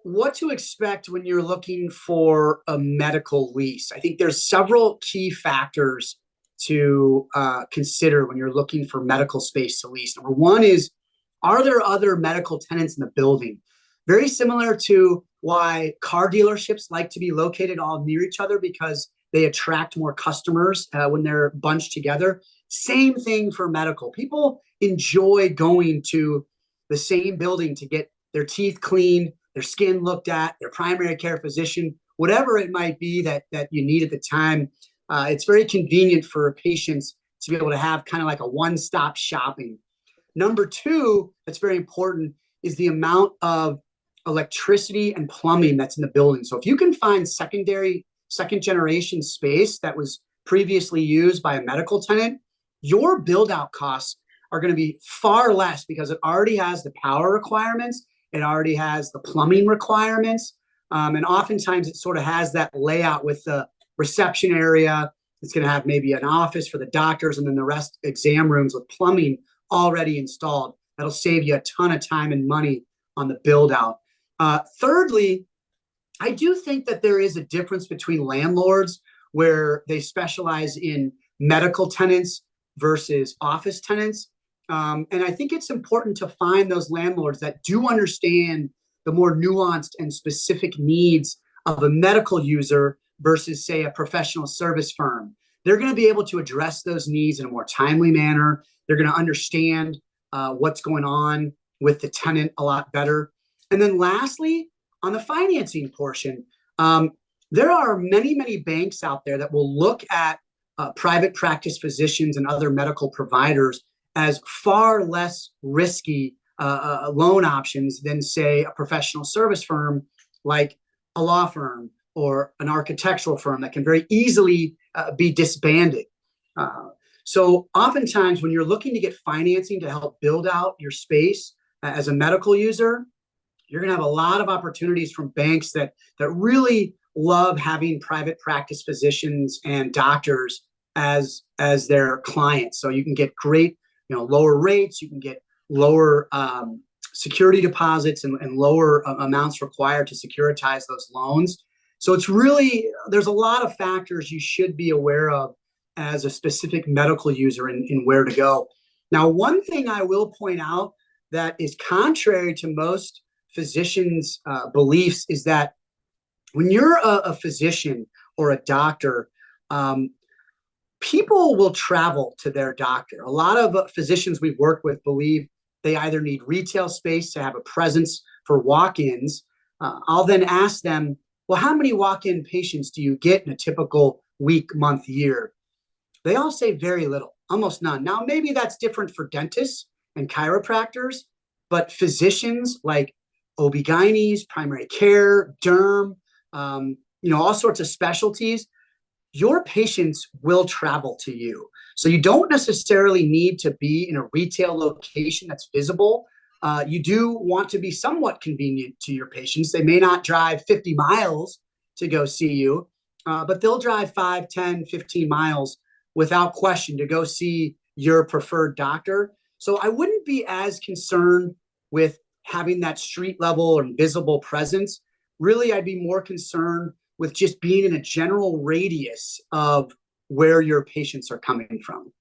what to expect when you're looking for a medical lease. I think there's several key factors to consider when you're looking for medical space to lease. Number one is, are there other medical tenants in the building? Very similar to why car dealerships like to be located all near each other because they attract more customers when they're bunched together. Same thing for medical. People enjoy going to the same building to get their teeth cleaned, their skin looked at, their primary care physician, whatever it might be that you need at the time. It's very convenient for patients to be able to have kind of like a one-stop shopping. Number two, that's very important, is the amount of electricity and plumbing that's in the building. So if you can find second generation space that was previously used by a medical tenant, your build out costs are going to be far less because it already has the power requirements. It already has the plumbing requirements. And oftentimes it sort of has that layout with the reception area. It's going to have maybe an office for the doctors and then the rest exam rooms with plumbing already installed. That'll save you a ton of time and money on the build out. Thirdly, I do think that there is a difference between landlords where they specialize in medical tenants versus office tenants. And I think it's important to find those landlords that do understand the more nuanced and specific needs of a medical user versus, say, a professional service firm. They're going to be able to address those needs in a more timely manner. They're going to understand what's going on with the tenant a lot better. And then lastly, on the financing portion, there are many, many banks out there that will look at private practice physicians and other medical providers as far less risky loan options than, say, a professional service firm like a law firm or an architectural firm that can very easily be disbanded. So oftentimes when you're looking to get financing to help build out your space as a medical user, you're going to have a lot of opportunities from banks that really love having private practice physicians and doctors as their clients. So you can get great, lower rates, you can get lower security deposits and lower amounts required to securitize those loans. So it's really, there's a lot of factors you should be aware of as a specific medical user in where to go. Now, one thing I will point out that is contrary to most physicians' beliefs is that when you're a physician or a doctor, people will travel to their doctor. A lot of physicians we've worked with believe they either need retail space to have a presence for walk-ins. I'll then ask them, well, how many walk-in patients do you get in a typical week, month, year? They all say very little, almost none. Now, maybe that's different for dentists and chiropractors, but physicians like OB-GYNs, primary care, derm, all sorts of specialties, your patients will travel to you. So you don't necessarily need to be in a retail location that's visible. You do want to be somewhat convenient to your patients. They may not drive 50 miles to go see you, but they'll drive 5, 10, 15 miles without question to go see your preferred doctor. So I wouldn't be as concerned with having that street level or visible presence. Really, I'd be more concerned with just being in a general radius of where your patients are coming from.